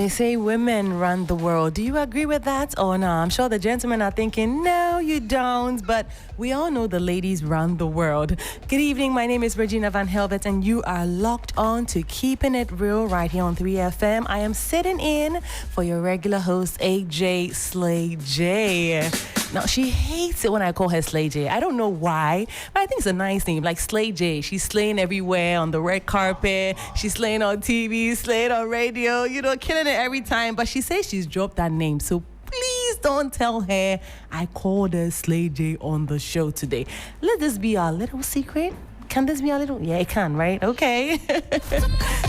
say women run the world. Do you agree with that or no? I'm sure the gentlemen are thinking, no, you don't. But we all know the ladies run the world. Good evening. My name is Regina Van Helvet, and you are locked on to Keeping It Real right here on 3FM. I am sitting in for your regular host, AJ Slay J. Now, she hates it when I call her Slay J. I don't know why, but I think it's a nice name, like Slay J. She's slaying everywhere on the red carpet. She's slaying on TV, slaying on radio, killing it every time. But she says she's dropped that name, so please don't tell her I called her Slay J on the show today. Let this be our little secret. Can this be a little? Yeah, it can, right? Okay.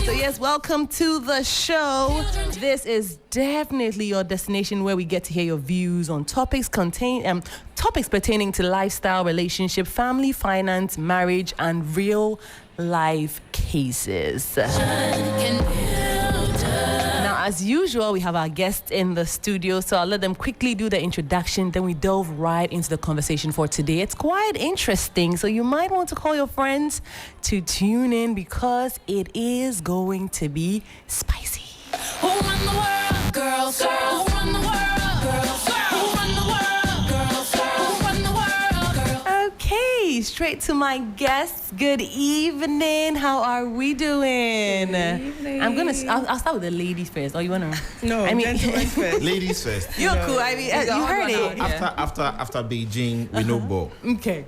So yes, welcome to the show. This is definitely your destination where we get to hear your views on topics pertaining to lifestyle, relationship, family, finance, marriage, and real life cases. Now, as usual, we have our guests in the studio, so I'll let them quickly do the introduction, then we delve right into the conversation for today. It's quite interesting, so you might want to call your friends to tune in because it is going to be spicy. Who run the world? Girls, girls. Who run the world? Girls, girls. Who run the world? Girls, girls. Who run the world? Girls. Okay, straight to my guests. Good evening. How are we doing? Good evening. I'll start with the ladies first. Or you wanna? No, gentlemen first. Ladies first. You're cool. I mean, you heard it. After Beijing, we know ball. Okay.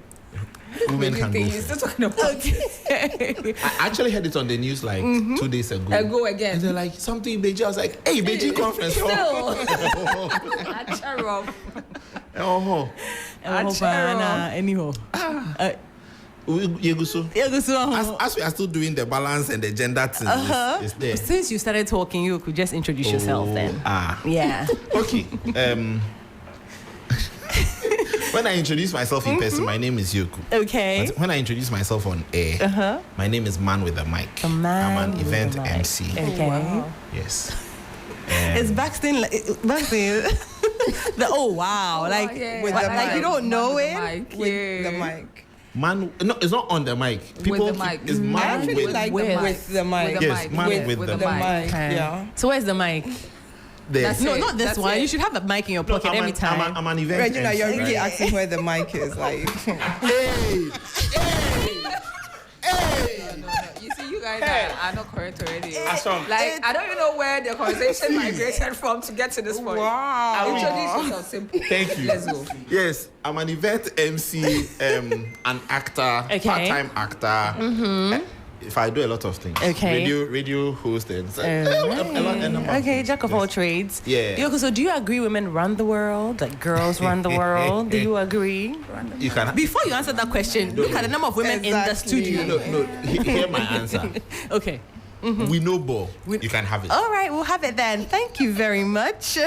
Women can go. You're still talking about Okay. I actually heard it on the news like 2 days ago. I go again. And they're like, something in Beijing. I was like, hey, Beijing conference. Oh. Anyhow. Yeguso. As we are still doing the balance and the gender thing, it's there. Since you started talking, you could just introduce yourself then. Yeah. Okay. When I introduce myself in person, my name is Yoku. Okay. But when I introduce myself on air, my name is Man with a Mic. I'm an event MC. Okay. Oh, wow. Yes. It's Baxton. Wow. Like, yeah. with Like the mic. You don't know it? With the mic. Man, no, it's not on the mic. People With the mic. It's I man actually with like with the mic. Yes, man with the mic. Okay. Yeah. So where's the mic? There. No, it. not this That's one. it. You should have a mic in your pocket every time. I'm an event Regina, MC. you're really asking where the mic is. Like, Hey! no. You see, you guys are not correct already. Ashram. Like, I don't even know where the conversation migrated from to get to this point. Wow. Introduce yourself simple. Thank you. Let's go. Yes, I'm an event MC, an actor, Okay. part-time actor. If I do a lot of things. Okay. Radio host and a number of Okay, things. jack of all trades. Yeah. Yoko, so do you agree women run the world? Like girls run the world? Do you agree? You can. Before you answer that question, look at the number of women in the Exactly. studio. No. Hear my answer. Okay. We know ball. You can have it. All right, we'll have it then. Thank you very much.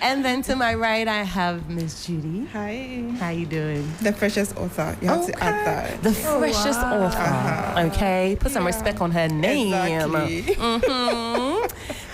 And then to my right, I have Miss Judy. Hi. How you doing? The freshest author. You have to add that. The freshest author. Okay, put some respect on her name. Exactly.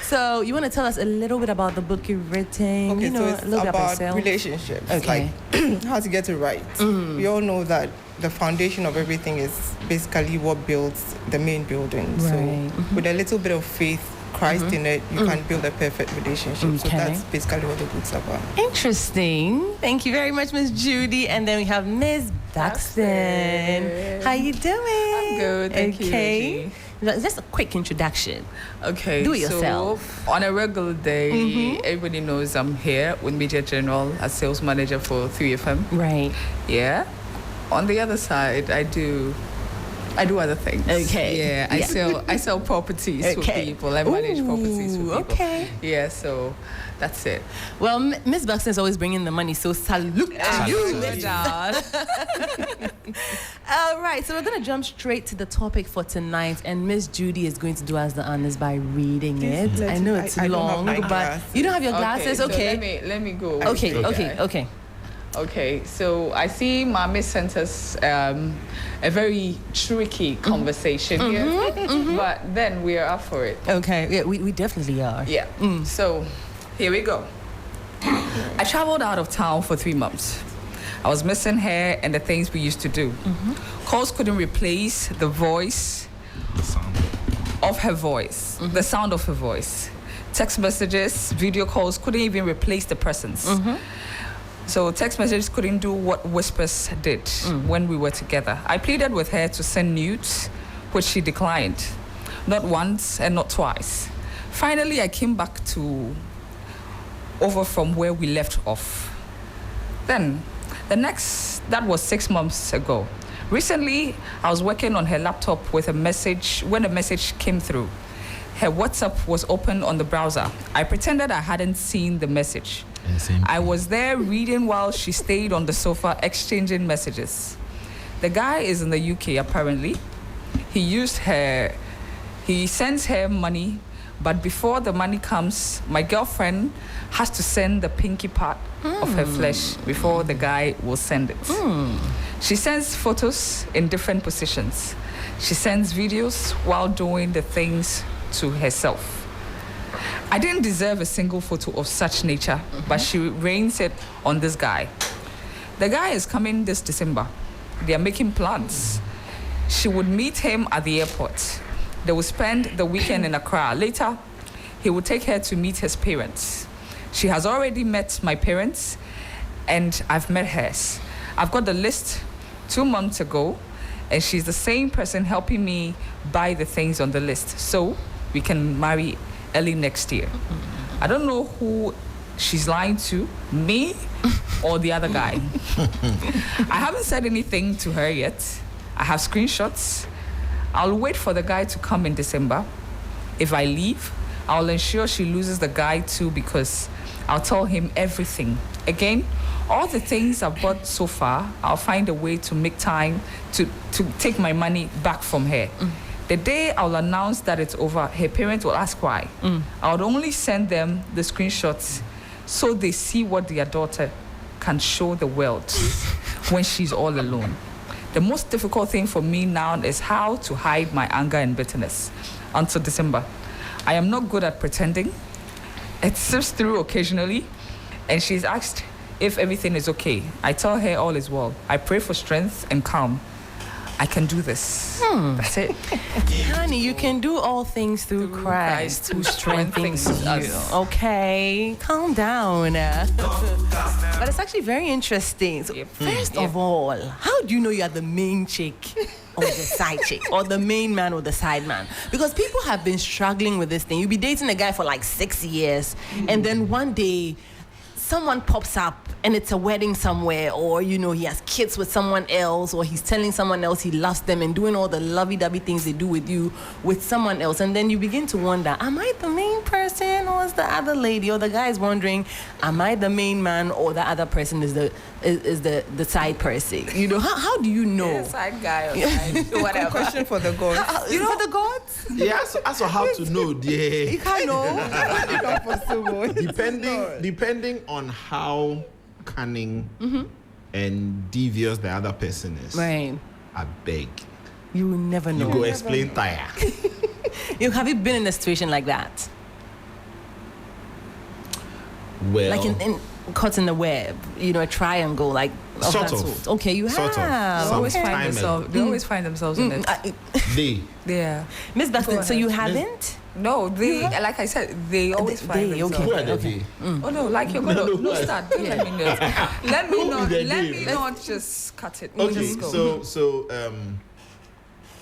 So you want to tell us a little bit about the book you've written? Okay, so a it's little bit about yourself. relationships. Okay. Like how to get it right. We all know that the foundation of everything is basically what builds the main building. Right. So with a little bit of faith, Christ in it, you can build a perfect relationship. So Okay. that's basically what the book's about. Interesting. Thank you very much, Miss Judy. And then we have Miss Baxton. How you doing? I'm good, thank you, Reggie. Just a quick introduction. Okay, Do it yourself. So on a regular day, everybody knows I'm here with Media General as sales manager for 3FM. Right. Yeah. On the other side, I do other things. Okay. Yeah, I sell properties for people. I manage properties for people. Okay. Yeah, so that's it. Well, Miss Baxton is always bringing the money, so salute to you. Good job. All right, so we're going to jump straight to the topic for tonight, and Miss Judy is going to do us the honors by reading it. I know it's I don't have long, my but glasses. you don't have your glasses? So Okay. let me go. Okay. Okay, so I see Mami sent us a very tricky conversation here, but then we are up for it. Okay, yeah, we definitely are. Yeah, so here we go. I traveled out of town for 3 months. I was missing her and the things we used to do. Calls couldn't replace the voice The sound. of her voice, the sound of her voice. Text messages, video calls couldn't even replace the presence. So text messages couldn't do what whispers did when we were together. I pleaded with her to send nudes, which she declined. Not once and not twice. Finally, I came back over from where we left off. Then, that was 6 months ago. Recently, I was working on her laptop with a message. When a message came through, her WhatsApp was open on the browser. I pretended I hadn't seen the message. I was there reading while she stayed on the sofa exchanging messages. The guy is in the UK apparently. He sends her money, but before the money comes, my girlfriend has to send the pinky part of her flesh before the guy will send it. She sends photos in different positions. She sends videos while doing the things to herself. I didn't deserve a single photo of such nature, but she rains it on this guy. The guy is coming this December. They are making plans. She would meet him at the airport. They will spend the weekend in Accra. Later, he will take her to meet his parents. She has already met my parents, and I've met hers. I've got the list 2 months ago, and she's the same person helping me buy the things on the list, so we can marry early next year. I don't know who she's lying to, me or the other guy. I haven't said anything to her yet. I have screenshots. I'll wait for the guy to come in December. If I leave, I'll ensure she loses the guy too, because I'll tell him everything. Again, all the things I've bought so far, I'll find a way to make time to take my money back from her. The day I'll announce that it's over, her parents will ask why. I would only send them the screenshots so they see what their daughter can show the world when she's all alone. The most difficult thing for me now is how to hide my anger and bitterness until December. I am not good at pretending. It slips through occasionally, and she's asked if everything is okay. I tell her all is well. I pray for strength and calm. I can do this. That's it. Honey, you can do all things through Christ who strengthens you. Okay, calm down. But it's actually very interesting. So, first of all, how do you know you are the main chick or the side chick or the main man or the side man? Because people have been struggling with this thing. You'll be dating a guy for like 6 years, and then one day someone pops up and it's a wedding somewhere, or he has kids with someone else, or he's telling someone else he loves them and doing all the lovey-dovey things they do with you with someone else, and then you begin to wonder, am I the main person or is the other lady? Or the guy is wondering, am I the main man or the other person is the side person? How do you know? Yeah, side guy or side whatever. Question for the gods. For the gods? Yeah, so how to know? You can't know. Not possible. Depending on how cunning and devious the other person is. Right. I beg. You will never know. You go explain tire. Have you been in a situation like that? Well, Like in caught in the web, a triangle, like of Sort that of. sort. Okay, you Sort of. have. Some Always find time themselves. They always find themselves in it. Yeah. Miss Dustin, Go so you ahead. haven't? No, they like I said, they always find they, themselves. Who are the they? Oh no, like you're gonna No, start. Don't let me know. Let me not. the Let they? me not just cut it. Okay, Just go. so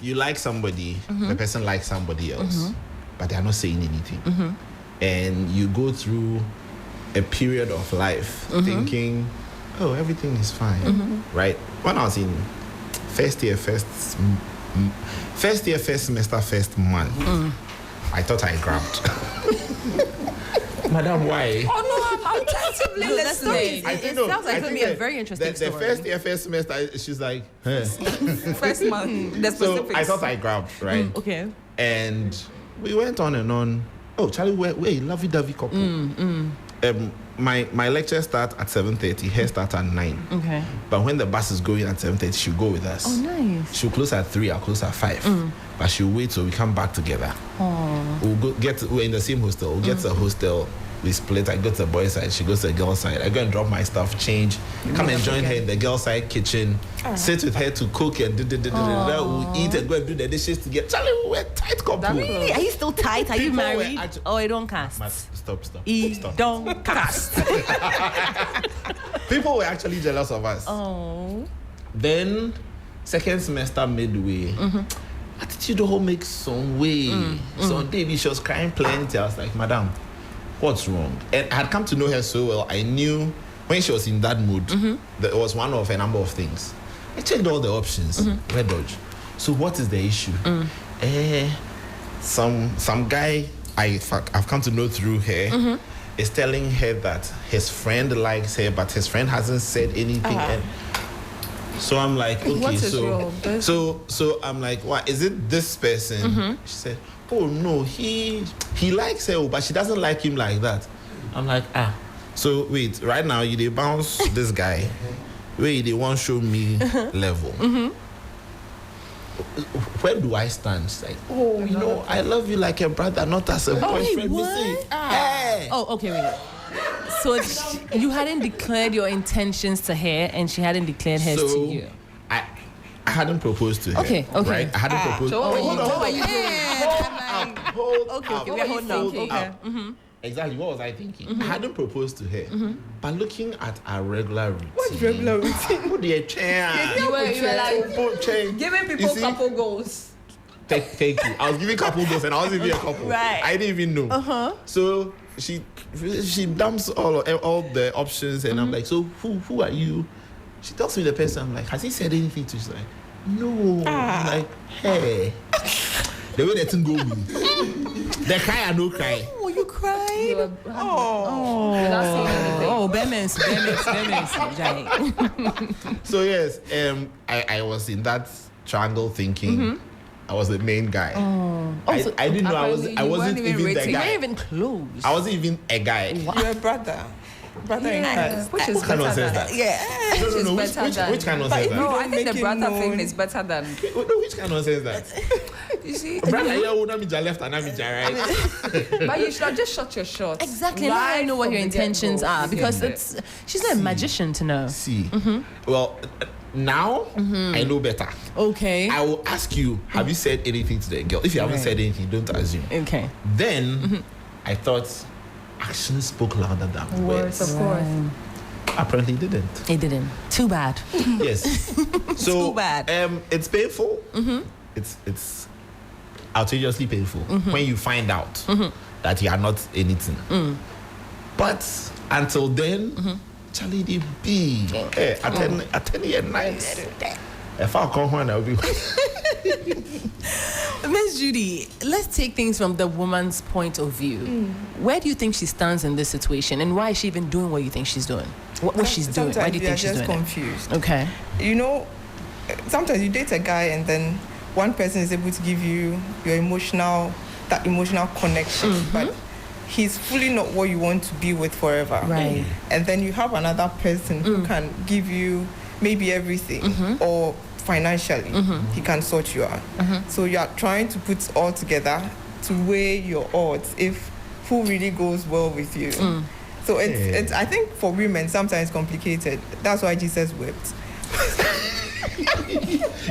you like somebody, the person likes somebody else, but they're not saying anything, and you go through a period of life thinking, oh, everything is fine, right? When I was in first year, first semester, first month, I thought I grabbed. Madam, why? Oh no, I'm tentatively No, that story listening. is- I It think no, sounds like I it's gonna think be a the- very interesting the story. first year, first semester, she's like, huh. First month. The So specifics. I thought I grabbed, right? Okay. And we went on and on. Oh, Charlie, we're a lovey-dovey couple. My lecture start at 7:30. Her start at 9. Okay. But when the bus is going at 7:30, she'll go with us. Oh, nice. She'll close at 3. I'll close at 5. But she'll wait till we come back together. Oh. We're in the same hostel. We'll get to the hostel We split. I go to the boys' side. She goes to the girls' side. I go and drop my stuff, change, come and join her in the girls' side kitchen. Sit with her to cook and we'll eat and go and do the dishes together. Charlie, we're tight couple. Really? Are you still tight? Are you People were married? actu- Oh, it don't cast. Stop. It don't cast. People were actually jealous of us. Oh. Then, second semester midway, attitude don't make some way. So Davy, she was crying plenty. I was like, Madam, what's wrong? And I had come to know her so well. I knew when she was in that mood, that it was one of a number of things. I checked all the options. Red Dodge. So what is the issue? Some guy I've come to know through her is telling her that his friend likes her, but his friend hasn't said anything. And so I'm like, okay, What is wrong? so I'm like, what is it? This person? She said, oh no, he likes her, but she doesn't like him like that. I'm like, so wait, right now you dey bounce this guy, where they won't show me level. Where do I stand? She's like, oh, you know, I love you like a brother, not as a boyfriend. what? Me say, hey. Oh, okay, wait. So you hadn't declared your intentions to her, and she hadn't declared hers to you. I hadn't proposed to her. Okay. Right? I hadn't proposed. So what were you Hold on, doing? hold on. Hold Okay, up. we're holding on. Okay. Exactly. What was I thinking? I hadn't proposed to her, but looking at our regular routine. What's regular routine? Put the chair. You were like Put chair. giving You people see? couple goals. Thank you. I was giving couple goals and I wasn't even a couple. Right. I didn't even know. So she dumps all the options and I'm like, so who are you? She tells me the person. I'm like, has he said anything to you? She's like, no. I'm like, hey. The way that thing go me. The cry and no cry. Oh, you cried? You were without saying anything. Oh, Bemens. So yes, I was in that triangle thinking I was the main guy. So I didn't know I apparently you wasn't weren't even even the rating. You're guy. even close. I wasn't even a guy. You're a brother. Brother in Christ. Which is What kind of better says than that? Yeah. No. Which is better than- Which kind of But says if that? No, I don't think the make it brother thing known. is better than Which kind of says that? you see. Brother, yeah, who Namija left and Namija right? But you should have just shot your shot. Exactly. Now I know what from your the intentions get-go. are because Yeah. she's not a magician to know. See, well, now I know better. Okay. I will ask you, have you said anything to the girl? If you haven't Right. said anything, don't assume. Okay. Then I thought actions spoke louder than words. Of course. Apparently didn't. It didn't. Too bad. Yes. So Too bad. it's painful. It's outrageously painful when you find out that you are not anything. But until then, Charlie did be. Hey, attend here nice. If I come home, I'll be. Miss Judy, let's take things from the woman's point of view. Where do you think she stands in this situation, and why is she even doing what you think she's doing? What she's doing? Why do you think she's just doing confused. it? Okay. You know, sometimes you date a guy and then one person is able to give you that emotional connection, but he's fully not what you want to be with forever. Right. And then you have another person who can give you maybe everything or financially he can sort you out. So you are trying to put all together to weigh your odds if who really goes well with you. So it's I think for women sometimes complicated. That's why Jesus wept.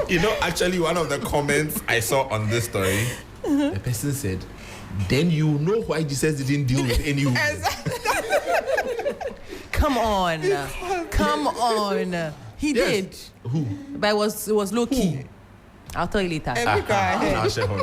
You know, actually, one of the comments I saw on this story, the person said, "Then you know why Jesus didn't deal with any woman." Come on. Come on. He did. Who? But it was low key. I'll tell you later. Every guy, I'll share her.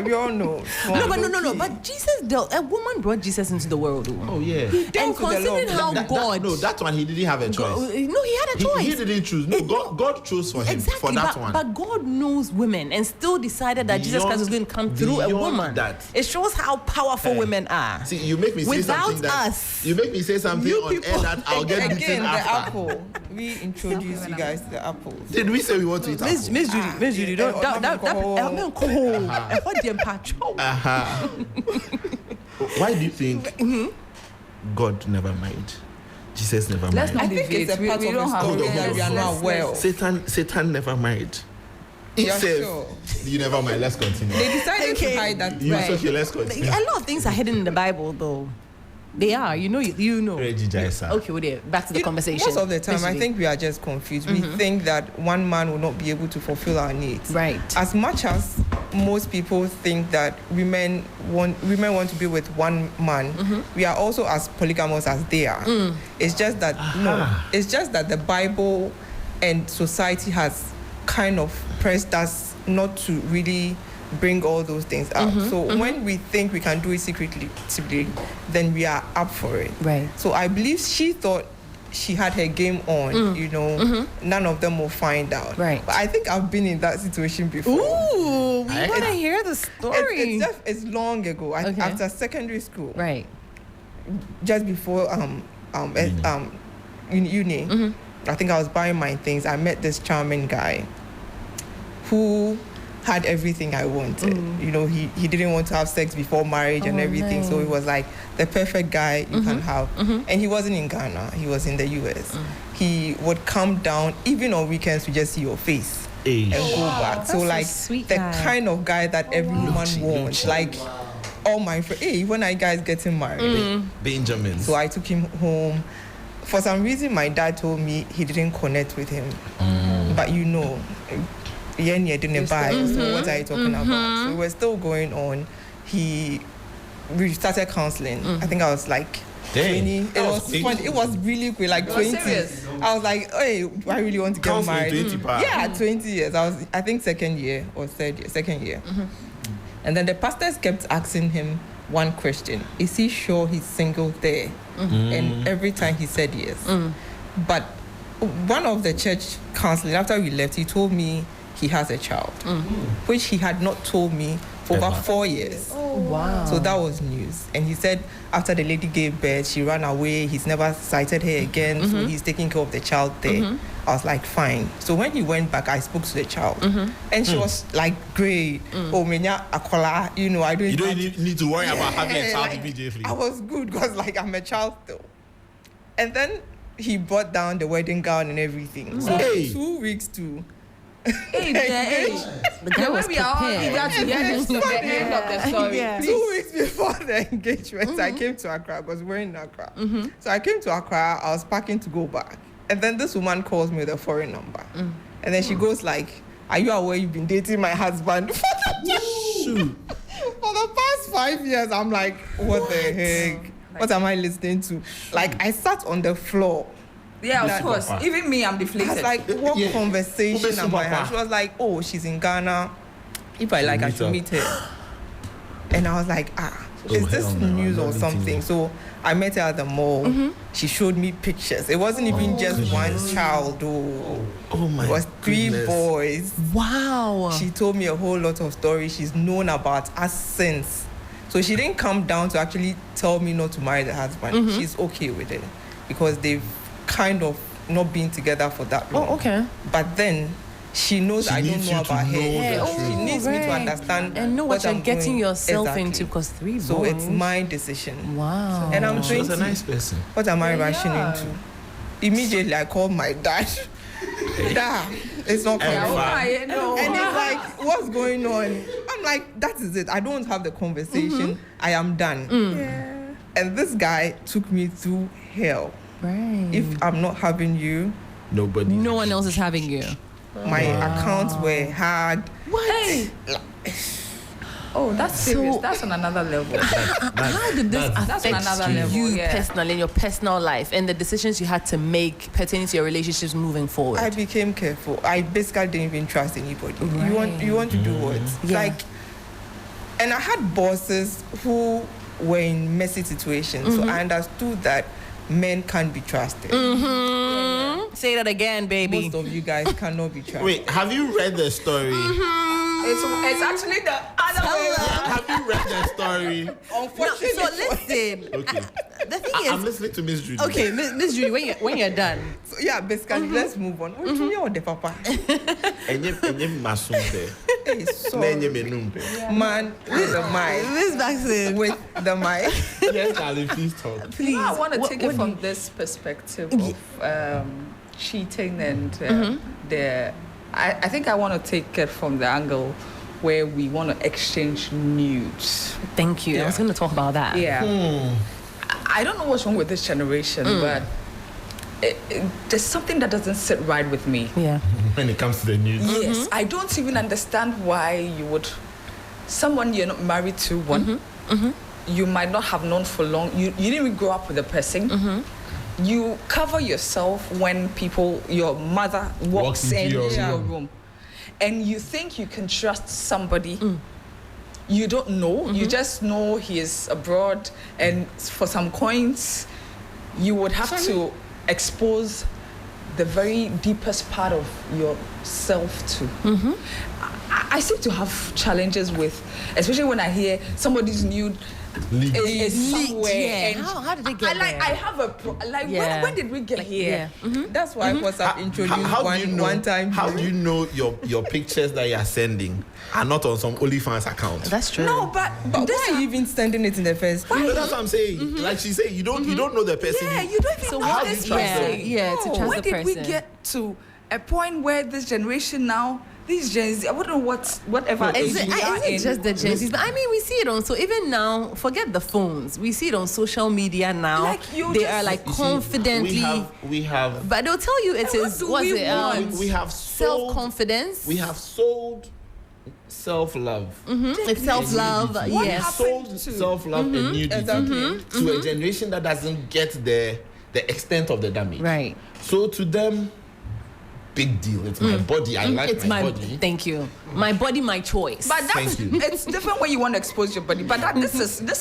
we all know. No, but no. But Jesus dealt. A woman brought Jesus into the world. Oh yeah. And dealt with the considering Lord. how God, that one he didn't have a choice. no, he had a choice. He didn't choose. No, God chose for him Exactly, for that but, one. but God knows women and still decided that Jesus Beyond- Christ was going to come through a beyond woman. that. It shows how powerful women are. See, you make me say Without something that us, you make me say something you on air people- that I'll get beaten Again, the after. apple. We introduce you guys to the apples. Did we say we want to eat Miss apple? Judy, don't Why do you think God never married? Jesus never Let's married. not I think it's a debate. part We of don't the have story that we are not let's- well. Satan never married. He You're says, sure? you never mind. Let's continue. They decided Okay. to hide that. You right. okay? Let's continue. A lot of things are hidden in the Bible, though. They are. You know. Reggie Jaisa. Okay, well, there. Back to the conversation. Most of the time, I Basically. think we are just confused. We think that one man will not be able to fulfill our needs. Right. As much as most people think that women want to be with one man, we are also as polygamous as they are. It's just that it's just that the Bible and society has kind of pressed us not to really bring all those things out. So when we think we can do it secretly, then we are up for it. Right. So I believe she thought she had her game on, none of them will find out. Right. But I think I've been in that situation before. Ooh, we I- want to hear the story. It's long ago. Okay. After secondary school, Right. just before uni. I think I was buying my things. I met this charming guy who had everything I wanted. He didn't want to have sex before marriage and everything. So it was like the perfect guy you can have. And he wasn't in Ghana. He was in the US. He would come down even on weekends to just see your face and go back. So That's a like sweet the guy. kind of guy that every woman wants. Like all my friends, hey, when are you guys getting married? Benjamin. So I took him home. For some reason, my dad told me he didn't connect with him. But Yenye didn't buy. So what are you talking about? So we're still going on. We started counseling. I think I was like Dang, 20. It that was was quick. fun. It was really quick, like 20. serious? I was like, hey, I really want to get Counseling, married. 20 pa. Yeah, 20 years. I think second year or second year. And then the pastors kept asking him one question: is he sure he's single there? And every time he said yes. But one of the church counseling, after we left, he told me he has a child, which he had not told me for over 4 years. Wow. So that was news. And he said after the lady gave birth, she ran away. He's never sighted her again. So he's taking care of the child there. I was like, fine. So when he went back, I spoke to the child. And she was like, great. Oh, menya akola. I don't You don't have need to worry about having a yeah, child like, immediately. I was good because like I'm a child still. And then he brought down the wedding gown and everything. So Hey. 2 weeks to Hey, The guy was we are all prepared. eager to hear the end of the story. Yeah. 2 weeks before the engagement, I came to Accra. I was wearing Accra. So I came to Accra. I was packing to go back. And then this woman calls me with a foreign number. And then she goes like, are you aware you've been dating my husband for the past 5 years? I'm like, what the heck? What am I listening to? Like, I sat on the floor. Yeah, That- of course. Even me, I'm I was deflated. like, what Yeah. conversation Who am I Papa? having? She was like, oh, she's in Ghana. If I like, I meet should her. meet her. And I was like, is this hell no, news I'm or not something? meeting So I met her at the mall. She showed me pictures. It wasn't even just one child. Oh my It was 3 goodness. boys. Wow. She told me a whole lot of stories. She's known about us since. So she didn't come down to actually tell me not to marry the husband. She's okay with it because they've kind of not been together for that long. Oh, okay. But then she knows She I don't needs know you to about her. know the Yeah, truth. she needs me to right. understand And know what you're I'm getting doing. yourself Exactly. into because 3 So boys. it's my decision. Wow. And I'm She was 20. a nice person. What am I Yeah, rushing yeah. into? Immediately I called my dad. Dad, it's not coming. And I know. And he's like, what's going on? I'm like, that is it. I don't have the conversation. I am done. And this guy took me through hell. Right. If I'm not having you, Nobody. no one else is having you. my accounts were hacked. What? Oh, that's serious. So- That's on another level. How did this That's affect another level, you yeah. personally in your personal life and the decisions you had to make pertaining to your relationships moving forward? I became careful. I basically didn't even trust anybody. You want to do what? Yeah. Like, and I had bosses who were in messy situations, so I understood that men can't be trusted. Say that again, baby. Most of you guys cannot be trusted. Wait, have you read the story? It's actually the other way around. Have you read the story? No, Unfortunately, so listen. Okay. The thing I'm is, listening to Miss Judy. okay, Miss Judy, when you're done, so yeah, basically, let's move on. What you know, the papa? Enye masumpe. Hey, so Enye menumpe. man with the mic, Miss Baxter, with the mic. Yes, darling, please talk. please. I want to what- take what it do from you- this perspective of cheating and the. I think I want to take it from the angle where we want to exchange nudes. Thank you. I was going to talk about that. Yeah. I don't know what's wrong with this generation, but there's something that doesn't sit right with me. Yeah. When it comes to the news. Yes, I don't even understand why you would, someone you're not married to, one, you might not have known for long, you didn't even grow up with the person. You cover yourself when people, your mother walks into into your your room, and you think you can trust somebody. You don't know, you just know he is abroad, and for some coins, you would have to expose the very deepest part of yourself to. I seem to have challenges with, especially when I hear somebody's nude is somewhere. Yeah. And How did they get there? I have a Yeah. when did we get here? Yeah. That's why WhatsApp introduced How do you know, one time. How do you know your pictures that you are sending are not on some OnlyFans account? That's true. No, but But why are you even sending it in the first place? No, that's what I'm saying. Like she said, you don't know the person. yeah, you don't even So know what this is- yeah, person. yeah, to trust When the did we person. get to a point where this generation now, these Gen Z, I don't know whatever age Is it, we are is it in. just the Gen Zs? But I mean, we see it on, so even now, forget the phones. We see it on social media now. Like, you they just- are like You see, confidently. we have But they'll tell you it And what is, do what's we it? want? we have sold Self-confidence. we have sold self-love. It's self-love. and nudity. What Yes. happened? Sold to- self-love and nudity Exactly. to a generation that doesn't get the extent of the damage. Right. So to them, big deal. It's my body. I like It's my my body. Thank you. My body, my choice. But that's Thank you. it's different when you want to expose your body. But this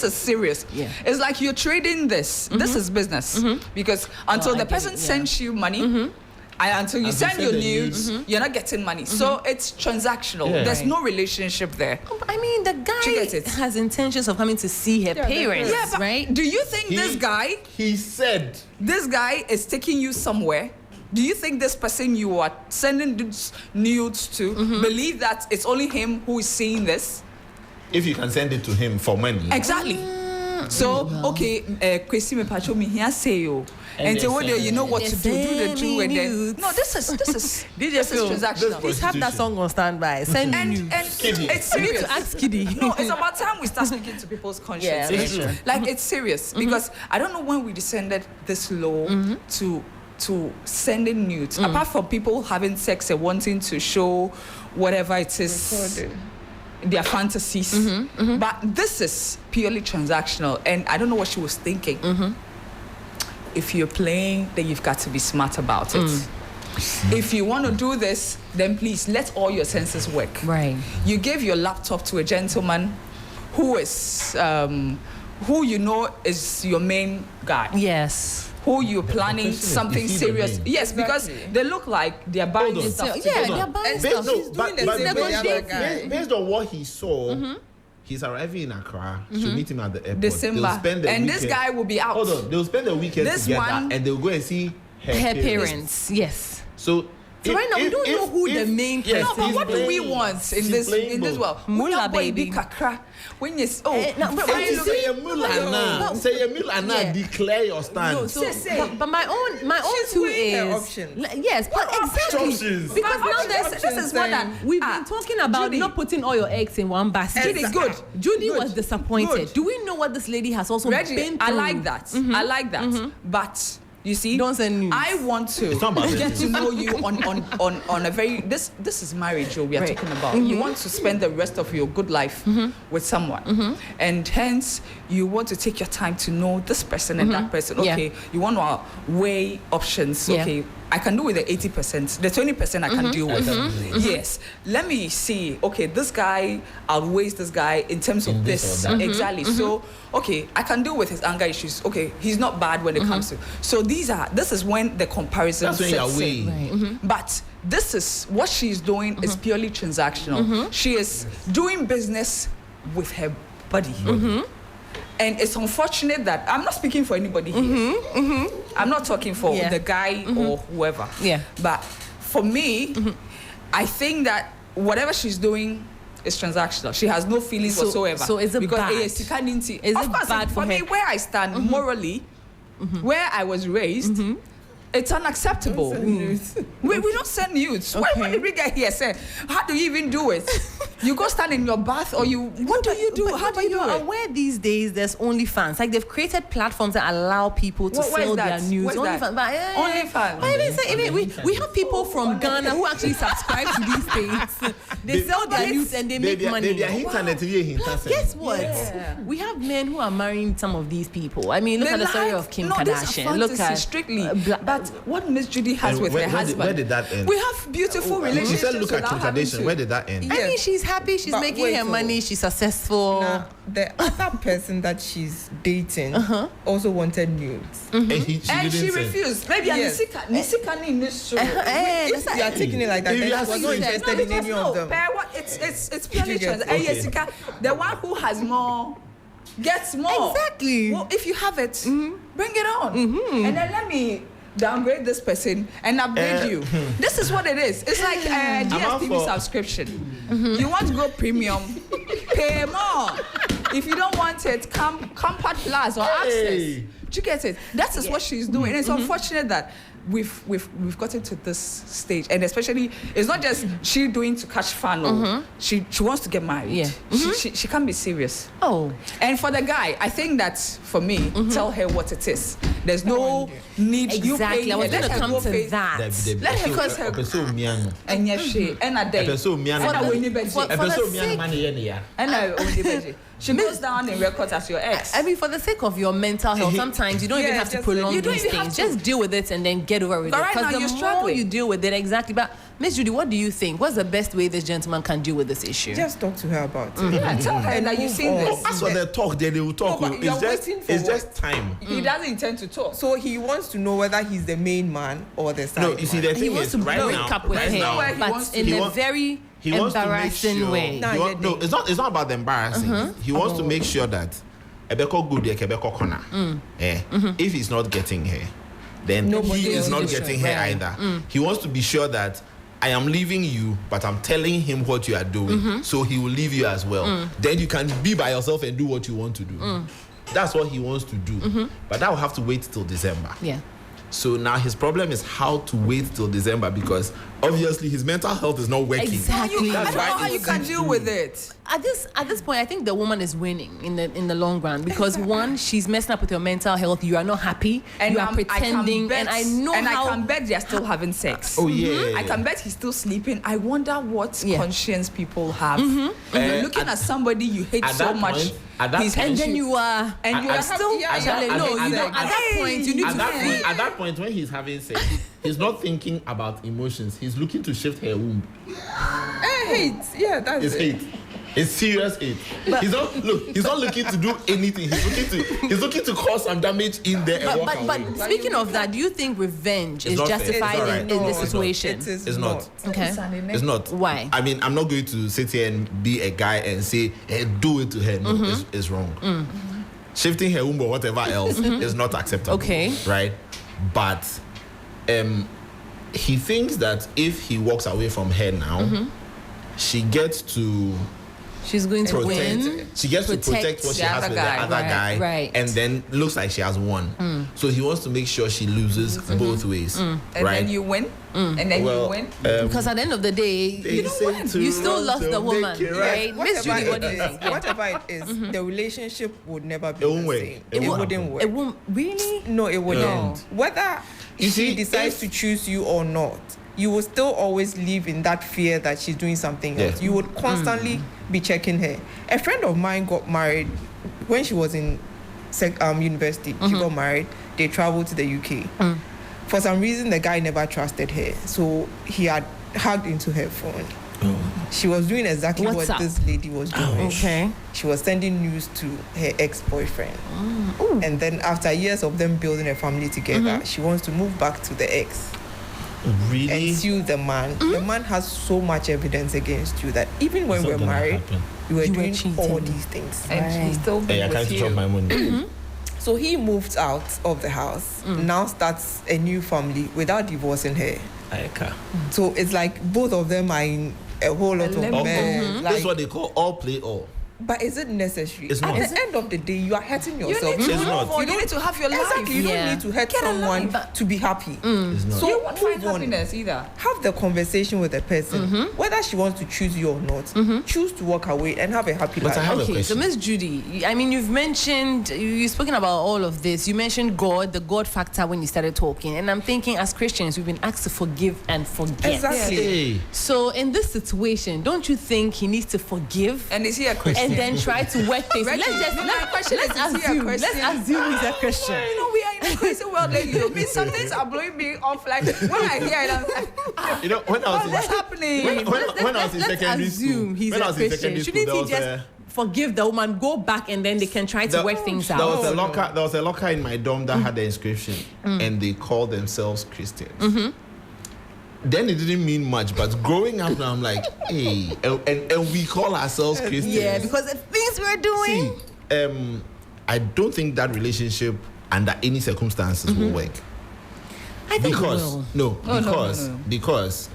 is serious. Yeah. It's like you're trading this. This is business. Because until I the get person it, yeah. sends you money, and until you And they send send your the nudes, you're not getting money. So it's transactional. Yeah. There's Right. no relationship there. I mean, the Do you get guy it? has intentions of coming to see her parents, Yeah, but right? do you think He- this guy He said is taking you somewhere? Do you think this person you are sending these nudes to believe that it's only him who is seeing this? if you can send it to him for money. Exactly. So, okay, Kwesi me pacho me here say you. And so what do you know what to do the do and then no, this is this is transactional. Please have that song on standby. Send And you. Kiddie. it's You need serious. to ask Kiddy. No, it's about time we start speaking to people's conscience. Yeah, that's true. Like it's serious because I don't know when we descended this low to sending nudes. Apart from people having sex and wanting to show whatever it is, Recorded. their fantasies. But this is purely transactional, and I don't know what she was thinking. If you're playing, then you've got to be smart about it. If you want to do this, then please let all your senses work. Right. You gave your laptop to a gentleman who is who you know is your main guy, Yes. who you're planning question is, something is he the serious. main? Yes, because Exactly. they look like they're buying Hold on. stuff. Yeah, together. they're buying And stuff. so she's doing the but same with the other negotiating. guy. based on what he saw, he's arriving in Accra. She'll meet him at the airport. December, They'll spend the and weekend. this guy will be out. Hold on, they'll spend the weekend This together, one- and they'll go and see Her parents. Yes. So right now, we don't know who the main yes, No, but he's what do we playing- want in she's this playing in this both. world? Moolah, Boy, baby. big kakra. When you no, but fine you look- Say a Mulana. No. Say a Mulana. Yeah. Declare your stand. No, so, Say. but my own She's too weighing her is options. yes, but exactly options? because My now options this is more than we've been talking about Judy. not putting all your eggs in one basket. Judy, good. Judy Good. was disappointed. Good. Do we know what this lady has also Reggie, been through? I like that. I like that. But you see, Don't send nudes. I want to It's not about get to sending know you on a very this is marriage we are Right. talking about. You want to spend the rest of your good life with someone, and hence you want to take your time to know this person and that person. Yeah. Okay, you want to weigh options. Yeah. Okay, I can do with the 80%. The 20% I can deal with. Yes. Let me see. Okay, this guy outweighs this guy in terms of In this this. or that. Exactly. So, okay, I can deal with his anger issues. Okay, he's not bad when it comes to. So this is when the comparison That's when you're sets in. weighing. Right. But this is what she's doing is purely transactional. She is doing business with her body. And it's unfortunate that I'm not speaking for anybody here. I'm not talking for Yeah. the guy or whoever. Yeah. But for me, I think that whatever she's doing is transactional. She has no feelings So- whatsoever. so is it because bad? Is Is it it bad for me, her? where I stand morally, where I was raised, it's unacceptable. We don't send nudes. When did we get here? Say, how do you even do it? You go stand in your bath, or you. What do you do? How do you do you're it? aware these days there's OnlyFans. Like they've created platforms that allow people to Where's sell that? their news. Where's that? OnlyFans. But, OnlyFans. I even say, we have people from Ghana who actually subscribe to these things. They sell their news and they make money. Plus, guess what? Yeah. We have men who are marrying some of these people. I mean, look at the story of Kim This is Kardashian. Look fantasy, at strictly. Bla- But what Miss Judy has And with where- her where did- husband. where did that end? We have beautiful relationships. She said, look at Kim without having Kardashian. to- Where did that end? Yeah. I mean, she's happy. She's But making wait, her so- money. She's successful. Now, the other person that she's dating also wanted nudes. And she And she didn't say. refused. Maybe Yes. Nisika in this show. If you are taking it like that, If then you she are was not saying- interested in any of them. It's purely You get trans. it? And Okay. Jessica, the one who has more gets more. Exactly. Well, if you have it, bring it on. And then let me downgrade this person and upgrade you. This is what it is. It's like a out GSTV for- subscription. You want to go premium, pay more. If you don't want it, come Compact Plus or Access. Hey. Do you get it? That is what she's doing. It's unfortunate that we've gotten to this stage, and especially it's not just she doing to catch fun. Or she wants to get married. Yeah. She can't be serious. Oh. And for the guy, I think that for me, tell her what it is. There's no need. Exactly. I was going to come to that. Let her cause her and yes, she and a day. Episode me and And a the- winning for- episode the me and sake- money yeah. And a winning veggie. She goes down in records as your ex. I mean, for the sake of your mental health, sometimes you don't even Yeah, have to just- prolong you don't these even have things. to. Just deal with it and then get over it. But right now, Because the you're more struggling. you deal with it, exactly. But Miss Judy, what do you think? What's the best way this gentleman can deal with this issue? Just talk to her about it. Yeah, tell her And that you've move seen on. this. As for the talk, they will talk. No, but you're it's just, waiting for it's what? just time. He doesn't intend to talk. So he wants to know whether he's the main man or the side No, you see, man. the He thing wants is, to right break now, up with right her, now, He but wants to- in he a wa- very he wants to make embarrassing sure. way. Nah, He yeah, no, they- it's not about the embarrassing. He wants to make sure that Ebeko good, Ebeko corner. If he's not getting her, then Nobody he is else not is getting right. her either. He wants to be sure that I am leaving you, but I'm telling him what you are doing, so he will leave you as well. Then you can be by yourself and do what you want to do. That's what he wants to do. But that will have to wait till December. Yeah. So now his problem is how to wait till December, because obviously his mental health is not working. Exactly. I don't know why how you it's can not deal with it. At this point, I think the woman is winning in the long run because one, she's messing up with your mental health. You are not happy. You are pretending, and I know how. I can bet they're still having sex. Oh yeah. I can bet he's still sleeping. I wonder what Yeah. conscience people have. When you're looking at somebody you hate at so that much, point- at that he's point- and then you are. and you at- are still yeah, Charlie, yeah, no, at you that- don't. At that point, you need At to that, see. point, at that point, when he's having sex, he's not thinking about emotions. He's looking to shift her womb. Hate. Yeah, that's It's it. hate. It's serious hate. He's not He's not looking to do anything. He's looking to cause some damage in there and walk But away. speaking of that, do you think revenge It's is not fair. justified It's alright. in No, this it's not. situation? It is It's not. Okay. It's not. Why? I mean, I'm not going to sit here and be a guy and say, hey, do it to her. No, it's wrong. Shifting her womb or whatever else is not acceptable. Okay. Right? But he thinks that if he walks away from her now, she gets to She's going to protect. win. She gets to protect what she the has other with guy. the other Right, guy, right. and then looks like she has won. So he wants to make sure she loses both ways, and right? then you win, and then you well, win. Because at the end of the day, they you, say to you still run lost to the make woman, it right? Miss Whatever Judy, what do it you is, think? Yeah. whatever it is, the relationship would never be It won't the work. same. It It won't wouldn't happen. work. It won't really. No, it wouldn't. No. Whether You she see, decides if- to choose you or not, you will still always live in that fear that she's doing something else. Yeah. You would constantly be checking her. A friend of mine got married when she was in university. She got married. They traveled to the UK. For some reason, the guy never trusted her, so he had hacked into her phone. She was doing exactly What's what up? this lady was doing. Okay. She was sending news to her ex-boyfriend. And then after years of them building a family together, she wants to move back to the ex Really? and sue the man. The man has so much evidence against you that even when It's we not were gonna married, happen. you were You were doing all cheating. these things. And he's still Hey, I with can't you. chop my money. So he moved out of the house, now starts a new family without divorcing her. I can't. So it's like both of them are in a whole lot of limbo. mess. That's Like, what they call all play all. But is it necessary? It's At not. the end of the day, you are hurting You yourself. need to It's move not. on. You need to have your life. Exactly. You Yeah. don't need to hurt Get a someone life. to be happy. It's not. So You won't find move on. happiness either. Have the conversation with the person, whether she wants to choose you or not. Choose to walk away and have a happy But I life. have a Okay, so question. Miss Judy, I mean, you've mentioned, you've spoken about all of this. You mentioned God, the God factor when you started talking. And I'm thinking, as Christians, we've been asked to forgive and forget. Exactly. Hey. So in this situation, don't you think he needs to forgive And is he a Christian? and then try to work things? Reggie, my question is he a assume Christian? let's assume he's a Christian. You know, we are in a crazy world lately. You know, some things are blowing me off. Like when I hear it, I'm like, You know, when I was what's in, happening? when I was in Let's secondary assume school, he's when I a was in Christian. secondary school, Shouldn't there he was just forgive the woman, go back, and then they can try to work things out? There was a No. locker. There was a locker in my dorm that had the inscription, and they called themselves Christians. Then it didn't mean much, but growing up now, I'm like, hey, and we call ourselves Christians. Yeah, because the things we're doing. See, I don't think that relationship under any circumstances will work. I think Because it will. No. because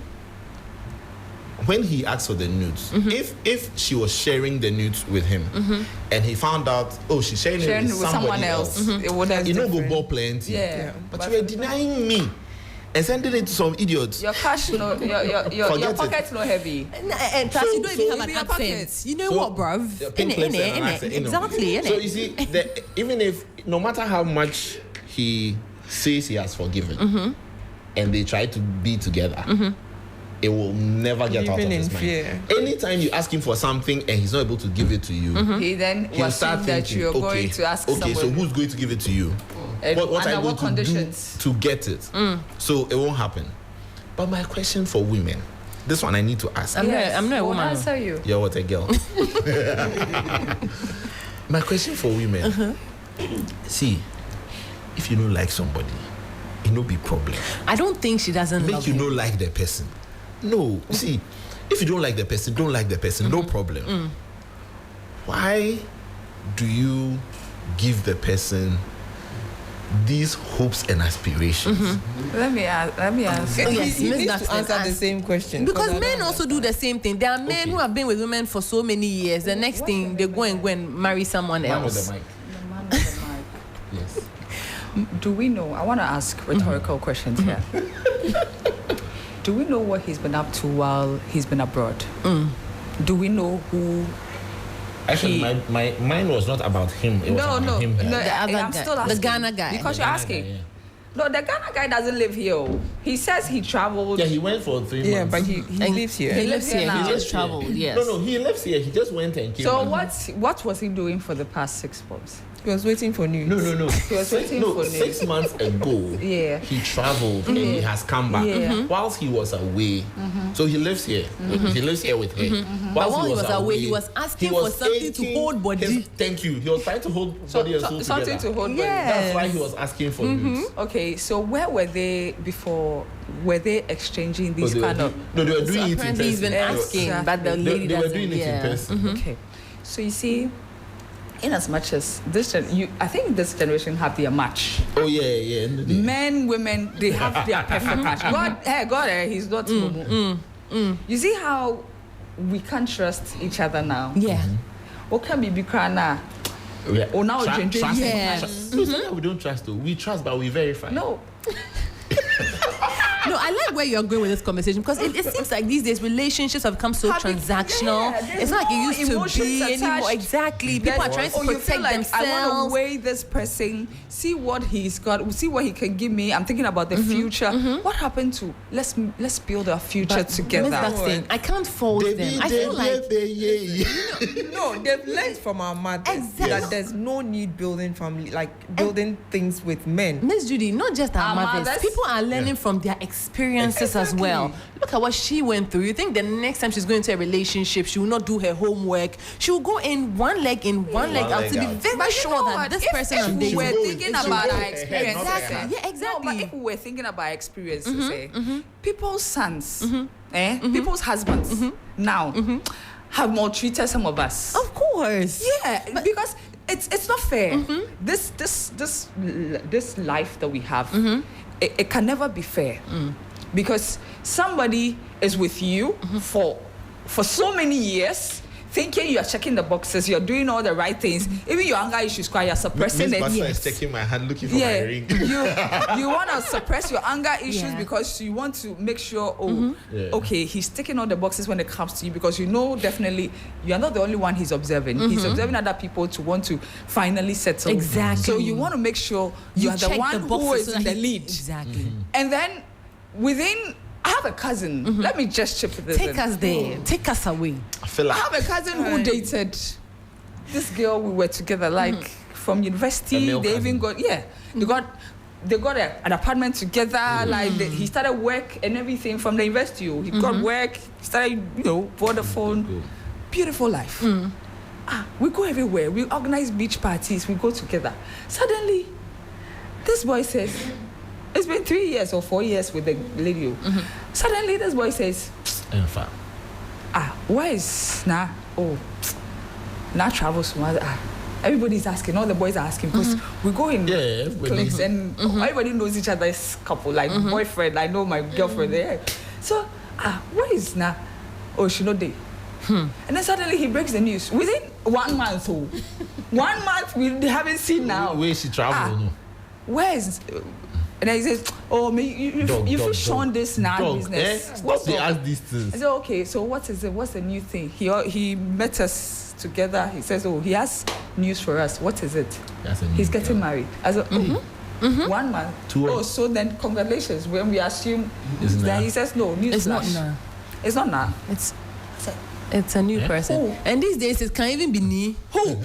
when he asked for the nudes, if she was sharing the nudes with him, and he found out, oh, she's sharing, Sharing it with somebody else, It would have you know, go different. ball plenty. Yeah. But you were denying me and sending it to some idiots. Your cash, no, your Forget it. pocket's not heavy. And plus, you don't even have in an your accent. pockets. You know So, what, bruv? the pink lips and an accent, you know. Exactly, So innit? you see, even if no matter how much he says he has forgiven, and they try to be together, it will never get out of Living his in mind. fear. Anytime you ask him for something and he's not able to give it to you, He then he'll was start saying that thinking, you're going to ask okay, so somebody. who's going to give it to you? And What are you under going what to conditions? do to get it? So it won't happen. But my question for women, this one I need to ask. I'm not a we'll woman. answer you. You're what, a girl? My question for women, see, if you don't like somebody, it no be problem. I don't think she doesn't Make love you him. not like the person. No, see, if you don't like the person, don't like the person, no problem. Why do you give the person these hopes and aspirations? Let me answer. Oh, yes, he Miss needs Daxton to answer the asked- same question. Because I men don't also do the same thing. There are men Okay. who have been with women for so many years. The next thing, they go and marry someone Man with else. the mic. The man with the mic. Yes. Do we know? I want to ask rhetorical questions here. Do we know what he's been up to while he's been abroad? Do we know who? Actually, He- mine was not about him. It was No, about no, him. no. The other I'm guy. still The asking. Ghana guy. Because The you're Ghana asking. guy, yeah. No, the Ghana guy doesn't live here. Oh. He says he traveled. Yeah, he went for 3 Yeah, months. but he And lives here. He lives here. now. He just Yeah. traveled. Yes. No, he lives here. He just went and came So back. what was he doing for the past 6 months? He was waiting for news. No. He was waiting no, for 6 news. months ago, Yeah. he traveled and he has come back. Yeah. Whilst he was away, so he lives here. He lives here with her. But while he was away, he was asking for something to hold body. Thank you. He was trying to hold body and soul something together. to hold Yeah. That's why he was asking for news. Okay, so where were they before? Were they exchanging these No, kind of? they were doing it in Apparently, he's been person. asking, but the Exactly. lady They were doesn't. doing it in Yeah. person. Okay, so you see, in as much as I think this generation have their match. Oh yeah. Men, women, they have their perfect match. God, he's not. You see how we can't trust each other now. Yeah. What can be crying? Yeah. Oh, now Trust- change- trust- Yes. trust- No, it's not that we don't trust though. We trust, but we verify. No, No, I like where you're going with this conversation because it seems like these days relationships have become so Have been- transactional. yeah, there's It's not like no it used to emotions be anymore. attached. Exactly. People are trying to you feel protect like I want to themselves. weigh this person, see what he's got, see what he can give me. I'm thinking about the future. What happened to let's build our future Miss together. Daxton, I can't fault them. I feel like No, they've learned from our mothers Exactly. that there's no need building family, like building things with men. Miss Judy, not just our Our mothers, mothers? people are learning Yeah. from their experiences as well. Look at what she went through. You think the next time she's going into a relationship, she will not do her homework? She will go in one leg in, one leg out leg to be out. very But you sure know that what? this If- person if I'm we dating. were She thinking will about go our ahead, experiences, not her. Yeah, exactly. No, but if we were thinking about our experiences, people's sons, people's husbands now have maltreated some of us. Of course. Yeah, because it's not fair. This life that we have, it can never be fair, because somebody is with you for so many years, thinking you are checking the boxes, you're doing all the right things. Even your anger issues, you're suppressing Miss it. Pastor is checking my hand, looking for my ring. you want to suppress your anger issues because you want to make sure, okay, he's ticking all the boxes when it comes to you, because you know definitely you are not the only one he's observing. He's observing other people to want to finally settle. Exactly. So you want to make sure you are the check one who is so in the that lead. Exactly. And then I have a cousin. Let me just chip this in. Take us there. Take us away. I feel I like have a cousin who dated this girl. We were together like from university. A male They even got they got an apartment together. Like he started work and everything from the university. He got work. He started Vodafone. Beautiful life. We go everywhere. We organize beach parties. We go together. Suddenly, this boy says, it's been 3 years or 4 years with the lady. Suddenly, this boy says, where is now? Oh, now travels. Everybody's asking. All the boys are asking because we go in cliques and everybody knows each other's couple, like boyfriend. I know my girlfriend there. So, where is now? Oh, she not there. And then suddenly he breaks the news within 1 month. 1 month we haven't seen now. where she travel? Where is? And then he says, "Oh, you've shown this now business." Stop they ask these things. I said, "Okay, so what is it? What's the new thing?" He met us together. He says, "Oh, he has news for us. What is it?" He's getting married. I said, 1 month. 2 Oh, so then congratulations. When we assume Isn't then that- he says, "No, news It's not flash. now. It's not now." It's a new person. Who? And these days it can even be me. Who?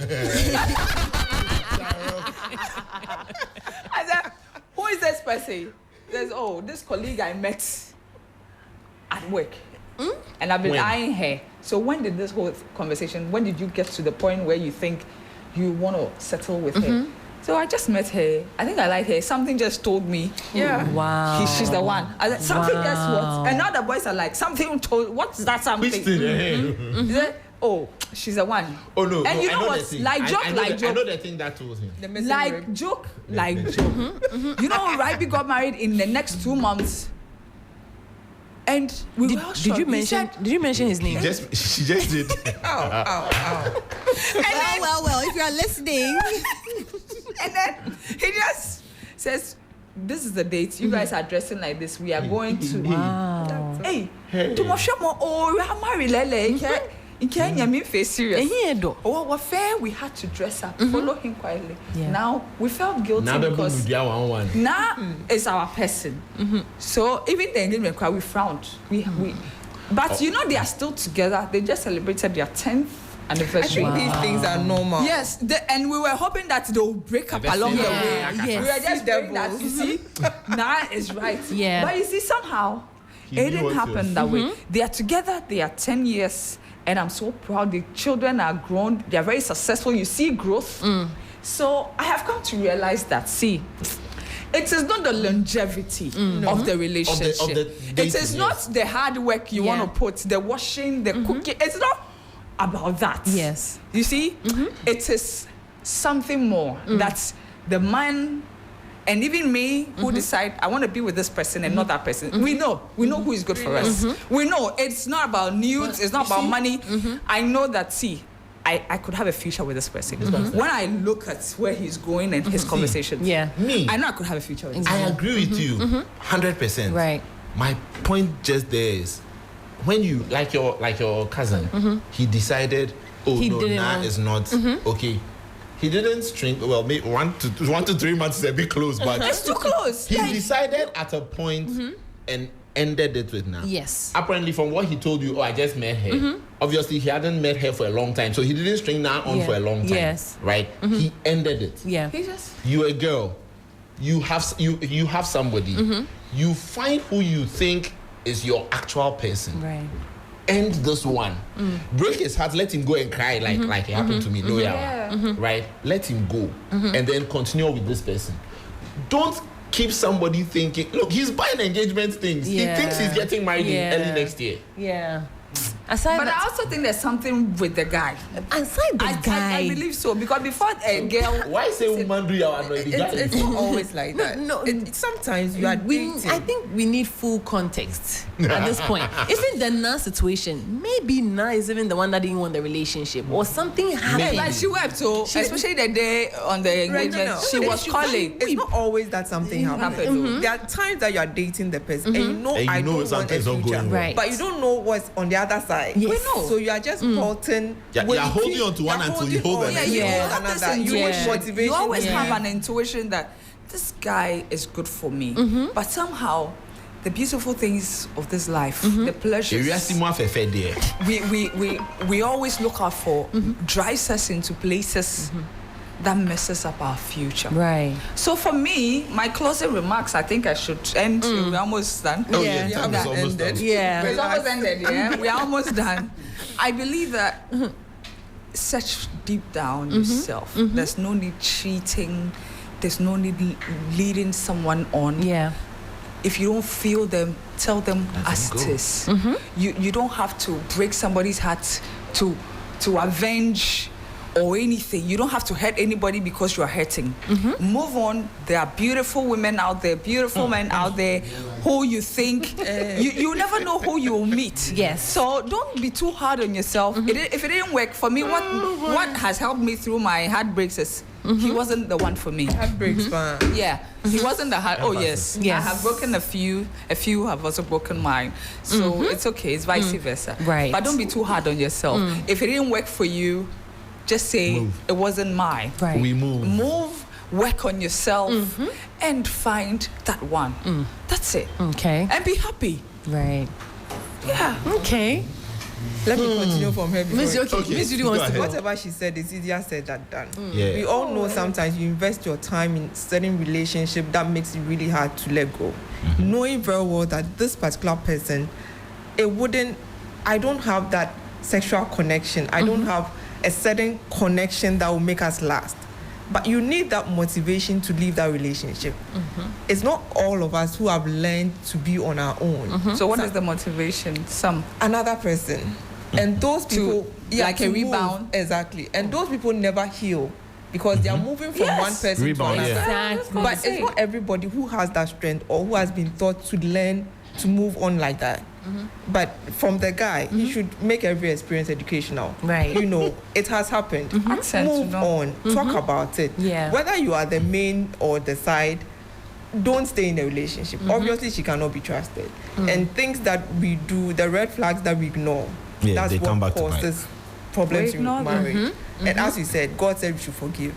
I said, "Who is this person?" There's this colleague I met at work, and I've been When? eyeing her. So when did this whole conversation? When did you get to the point where you think you want to settle with her? So I just met her. I think I like her. Something just told me, Wow. she's the one. I said, something just what? And now the boys are like, something told. What's that something? Which thing? He said, "Oh, she's the one." Oh no! And no, you I know the what? thing. Like joke, I know like I joke. know the thing that told him. Like joke. You know, Rabi got married in the next 2 months, and we were all Did shocked. you He mention? said- Did you mention his name? She just did. Well. If you are listening, and then he just says, "This is the date. You guys are dressing like this. We are going to." wow. Hey, to Moshamo, you are married, Lele. In Kenya, me face serious. Oh, what fair? We had to dress up, follow him quietly. Yeah. Now we felt guilty Now the because one. now is our person. So even the engagement crowd, we frowned. But you know they are still together. They just celebrated their 10th I anniversary. think these things are normal. Yes, and we were hoping that they will break up along the way. Yes. We were just praying that, you see, now is right. Yeah. But you see, somehow, He it knew didn't what happen to- that way. They are together, they are 10 years, and I'm so proud. The children are grown, they are very successful. You see growth. So I have come to realize that, see, it is not the longevity of the relationship. the It dating, is not the hard work you want to put, the washing, the cooking. It's not about that. Yes. You see, it is something more that the man and even me who decide I want to be with this person and not that person. We know who is good for us. We know it's not about news, it's not about money. I know that, see, I could have a future with this person. When I look at where he's going and his conversations, Yeah. Me, I know I could have a future with this I agree with you, 100%. Right. My point just there is, when you like your cousin, he decided, He no, didn't nah, want- it's not okay. He didn't string. Well, maybe 1 to 3 months is a bit close, but It's too close. he Like, decided at a point and ended it with now. Yes. Apparently, from what he told you, I just met her. Obviously, he hadn't met her for a long time, so he didn't string now on Yeah. for a long time. Yes. Right? He ended it. Yeah. he just You're a girl. You have somebody. You find who you think is your actual person. Right. End this one. Break his heart. Let him go and cry like it happened to me. No, right? Let him go, and then continue with this person. Don't keep somebody thinking. Look, he's buying engagement things. Yeah. He thinks he's getting married in Yeah. early next year. Yeah. Aside But I that, also think there's something with the guy. aside the guy. I believe so because before a girl, Why say woman do you annoy the guy? It's not always like that. No. Sometimes you are dating. I think we need full context at this point. Even the Na situation, maybe Na is even the one that didn't want the relationship, or something happened. like she wept, so especially the day on the engagement, Regina, she was calling. It's not always that something happens. happened. There are times that you are dating the person and you know And you I know don't want a something's not future, going well. Right. but you don't know what's on the other side. Yes. We know. So you are just halting. Yeah, you are holding on to one until you hold the Yeah, next. you Yeah. have this another. You Yeah. want intuition. motivation. You always Yeah. have an intuition that this guy is good for me, but somehow. The beautiful things of this life, the pleasures, we always look out for, drives us into places that messes up our future. Right. So for me, my closing remarks, I think I should end. We're almost done. Oh, Yeah. yeah, time is almost done. Yeah. It's almost ended, yeah? We're almost done. I believe that search deep down yourself. There's no need cheating. There's no need leading someone on. Yeah. If you don't feel them, tell them as go. it is. You don't have to break somebody's heart to avenge or anything. You don't have to hurt anybody because you are hurting. Move on. There are beautiful women out there, beautiful men out there who you think you never know who you will meet. Yes. So don't be too hard on yourself. If it didn't work for me, what has helped me through my heartbreaks is he wasn't the one for me. Heartbreaks, man. Yeah, he wasn't the heart. Oh yes, Yes. I have broken a few. A few have also broken mine. So it's okay. It's vice versa. Right. But don't be too hard on yourself. If it didn't work for you, just say Move. it wasn't mine. Right. We move. Move. Work on yourself and find that one. That's it. Okay. And be happy. Right. Yeah. Okay. Let me continue from here. before- Miss Okay, Miss Judy go wants to ahead. go. Whatever she said is easier said than done. Yeah. We all know sometimes you invest your time in certain relationship that makes it really hard to let go. Knowing very well that this particular person, I don't have that sexual connection. I don't have a certain connection that will make us last. But you need that motivation to leave that relationship. It's not all of us who have learned to be on our own. So what is the motivation? Some. Another person. And those people, like a to move. rebound. Exactly. And those people never heal because they are moving from Yes. one person Rebound, to another. yeah. Exactly. But it's not everybody who has that strength or who has been taught to learn to move on like that. But from the guy, he should make every experience educational. Right. You know, it has happened. Accent, Move on. Talk about it. Yeah. Whether you are the main or the side, don't stay in a relationship. Obviously, she cannot be trusted. And things that we do, the red flags that we ignore, Yeah, that's they what come back to causes problems We in ignore them. marriage. And as you said, God said we should forgive.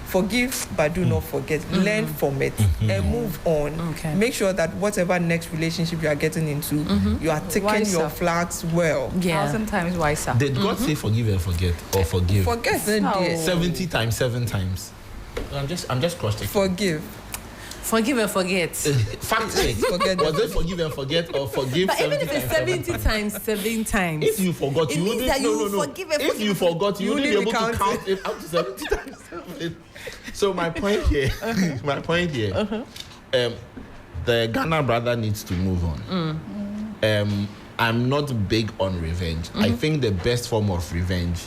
Forgive, but do not forget. Learn from it and move on. Okay. Make sure that whatever next relationship you are getting into, you are taking Wiser. your flags well. Yeah. 1,000 times wiser. Did God say forgive and forget or forgive? Forget it, No. dear. 70 times, 7 times. I'm just cross checking. Forgive. Forgive and forget. Fact check. Forget. Was it forgive and forget or forgive? But even if 70 it's times, 70 times, 7 times. If you forgot, It you means wouldn't. that you no. forgive and If forget. you forgot, you You wouldn't be didn't able to count count it up to 70 times 7. So my point here, the Ghana brother needs to move on. I'm not big on revenge. I think the best form of revenge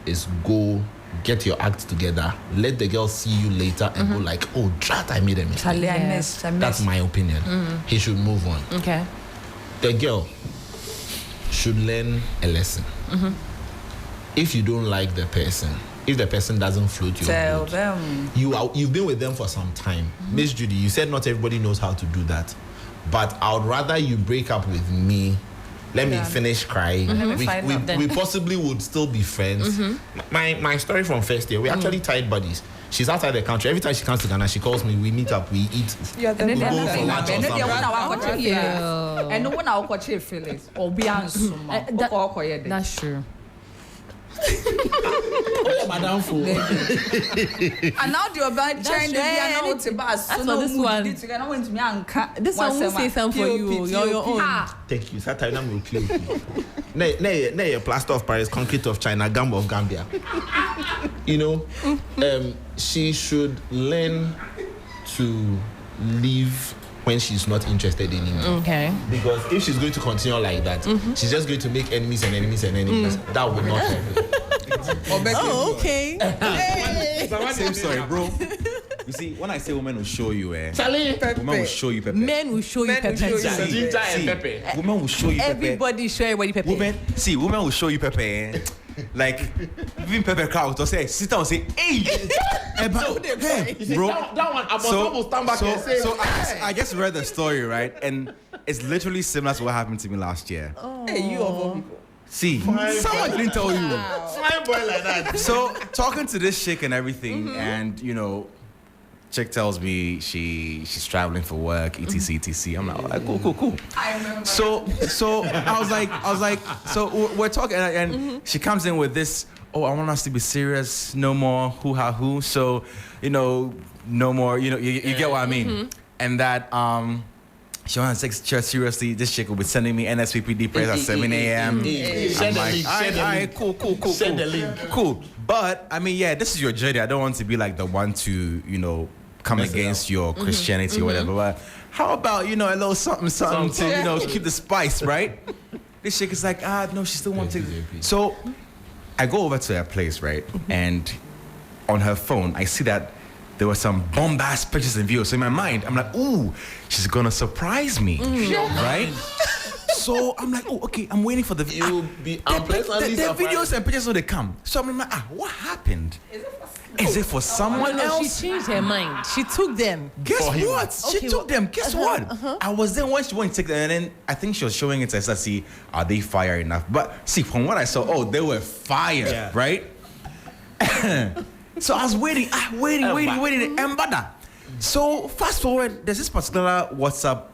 is go get your act together, let the girl see you later and go like, oh, drat, I made a mistake. Charlie, I Yes. missed. That's my opinion. He should move on. Okay. The girl should learn a lesson. If you don't like the person, if the person doesn't float your Tell boat, them. you've been with them for some time. Miss Judy, you said not everybody knows how to do that. But I would rather you break up with me. Let me finish crying. me find out then. We possibly would still be friends. My story from first year, we actually tied buddies. She's outside the country. Every time she comes to Ghana, she calls me. We meet up. We eat. Yeah, the And then We the go other for thing lunch or happened. And then something. when I watch it, Yeah. and the one I watch it, Phyllis, or beyond Suma, That's true. Oh, Madam Fu. and now the urban chain, That's for this one. This one will say something for you. You're your own. Thank you. Saturday I'm will play. Nay, plaster of Paris, concrete of China, gum of Gambia. You know, she should learn to leave when she's not interested anymore. Okay. Because if she's going to continue like that, she's just going to make enemies and enemies and enemies. That would not happen. Oh, okay. Same story, bro. You see, when I say women will show you, Charlie, women will show you pepper. Men will show you Men will pepper. show you Charlie. ginger and See, pepper. women will show you pepper. Everybody show everybody pepper. Women will show you pepper. Like, even pepper crowd will say, sit down and say, hey, hey, bro. That one, Abba will stand back and say, So I just read the story, right? And it's literally similar to what happened to me last year. Hey, you of all people. See, someone didn't tell you. fine boy like that. So talking to this chick and everything, and you know, chick tells me she's traveling for work, etc, etc. I'm like, cool. I remember. So I was like, so we're talking, and she comes in with this. Oh, I want us to be serious. No more who. So, you know, no more. You know, you get what I mean. And that she wants to take church seriously. This chick will be sending me NSPPD prayers at 7 a.m. Share the link. Share the link. Cool. Share the link. Cool. But I mean, yeah, this is your journey. I don't want to be like the one to, you know, come Mess it against your Christianity or whatever. But how about, you know, a little something to, you know, keep the spice, right? This chick is like, no, she still wants to. So I go over to her place, right? And on her phone, I see that there were some bombast pictures and videos. So in my mind, I'm like, ooh, she's gonna surprise me, right? So I'm like, oh, okay, I'm waiting for the You'll be unpleasantly the surprised. videos and pictures when they come. So I'm like, what happened? Is it for someone No, she else? changed her mind. She took them. Guess For him. what? Okay, She took them. Guess what? I was there when she went to take them, and then I think she was showing it to us to see, are they fire enough? But see, from what I saw, they were fire, Yeah. right? So I was waiting, and bada. So fast forward, there's this particular WhatsApp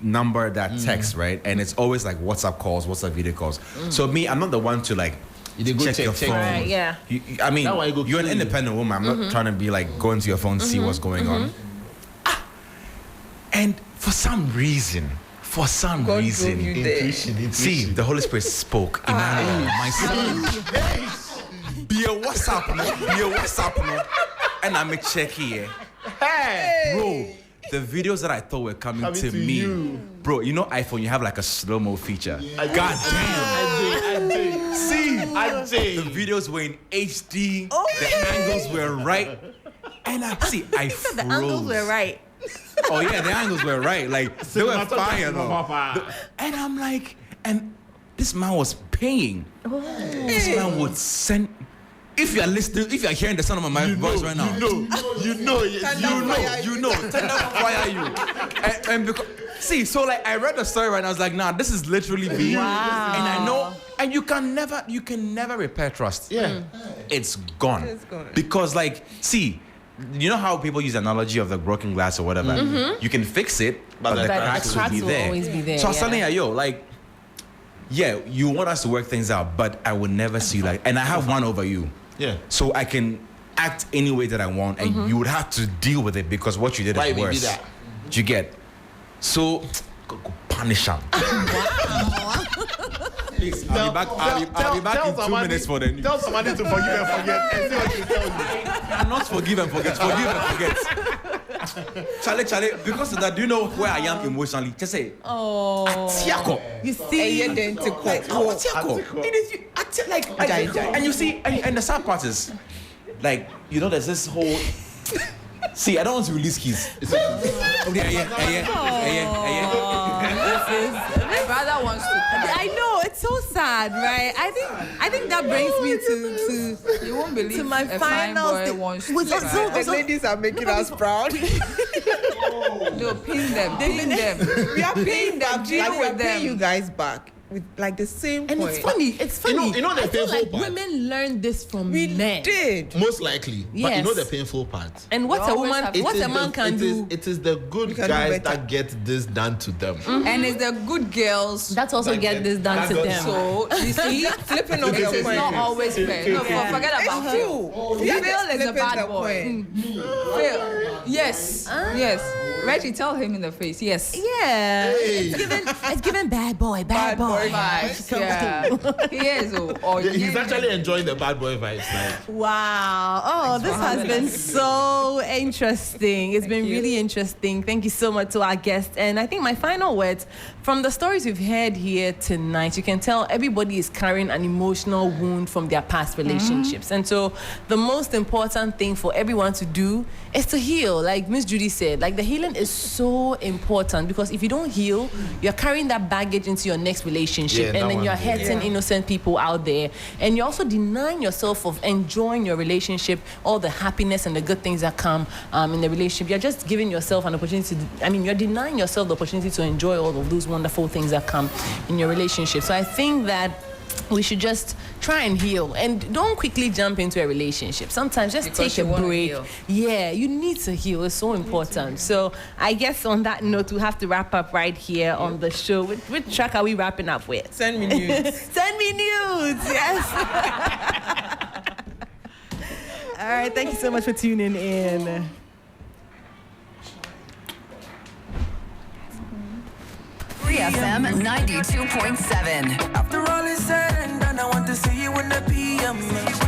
number that texts, right? And it's always like WhatsApp calls, WhatsApp video calls. So me, I'm not the one to like You go check your check. phone. Right, yeah. I mean, That one you go you're an kill you. independent woman. I'm not trying to be like going to your phone, see what's going on. And for some reason, God drove you there. Intuition. see, the Holy Spirit spoke. Emmanuel, my son. Be a WhatsApp, no. And I'm a check here. Bro, the videos that I thought were coming to me. you. Bro, you know iPhone, you have like a slow-mo feature. God damn. I The videos were in HD. The angles were right. And I froze. The angles were right. Oh yeah, the angles were right. Like they were fire though. Papa. And I'm like, and this man was paying. This man would send. If you are listening, if you are hearing the sound of my voice right now, You know. tender fire you. And because, see, so like I read the story right now, I was like, nah, this is literally me. Wow. And I know, and you can never repair trust. Yeah. It's gone. It's gone. Because like, see, you know how people use the analogy of the broken glass or whatever? You can fix it, but the cracks will be will there. always be there, So I was yeah. telling her, yo, like, yeah, you want us to work things out, but I would never see you like, and I have one over you. Yeah. So I can act any way that I want, and you would have to deal with it because what you did Why is we worse. did that? Do you get? So go punish him. Please, I'll be back in 2 minutes for the news. Tell somebody to forgive and forget and see what you tell you. Not forgive and forget. Forgive and forget. Charlie, because of that, do you know where I am emotionally? Just say, Atiako. You see, Identical. Atiako. It is like, and you see, and the sad part is, like, you know, there's this whole. See, I don't want to release keys. My brother wants to cry. I know it's so sad, right? I think that brings me to You won't believe to my a final fine boy thing. wants Was to it cry. so- The ladies are making us proud. No, pin them. We are paying them. Deal Like, we are with paying them. you guys back with like the same and point. it's funny. It's funny. You know the I feel painful like part? women learn this from We men. did. Most likely. But you Yes. know the painful part. And what You a always woman, have to- what a man can do. It is the good can do guys better. that get this done to them. And it's the good girls. That's also get this done to them. So you see, Flipping on it your is point. not always fair. No, forget about It's Phil. true. Phil is a Flipping bad the boy. point. Phil, yes, yes. Reggie, tell him in the face. Yes. Yeah, it's given bad boy Vibes. Yeah. He is. Oh, Yeah, he's actually enjoying the bad boy vibes. Like, Wow. Oh, this has been so interesting. It's been really interesting. Thank you so much to our guest. And I think my final words from the stories we've heard here tonight, you can tell everybody is carrying an emotional wound from their past relationships. And so the most important thing for everyone to do is to heal. Like Miss Judy said, like the healing is so important because if you don't heal, you're carrying that baggage into your next relationship. Yeah, And then that you're one, yeah. hurting innocent people out there. And you're also denying yourself of enjoying your relationship, all the happiness and the good things that come in the relationship. You're just giving yourself an opportunity you're denying yourself the opportunity to enjoy all of those wonderful things that come in your relationship. So I think that we should just try and heal and don't quickly jump into a relationship. Sometimes just Because take you a wanna break. heal. Yeah, you need to heal. It's so important. So I guess on that note, we have to wrap up right here on the show. Which track are we wrapping up with? Send me news. Send me nudes. Yes. All right. Thank you so much for tuning in. FM 92.7. After all is said and done, I want to see you in the PM.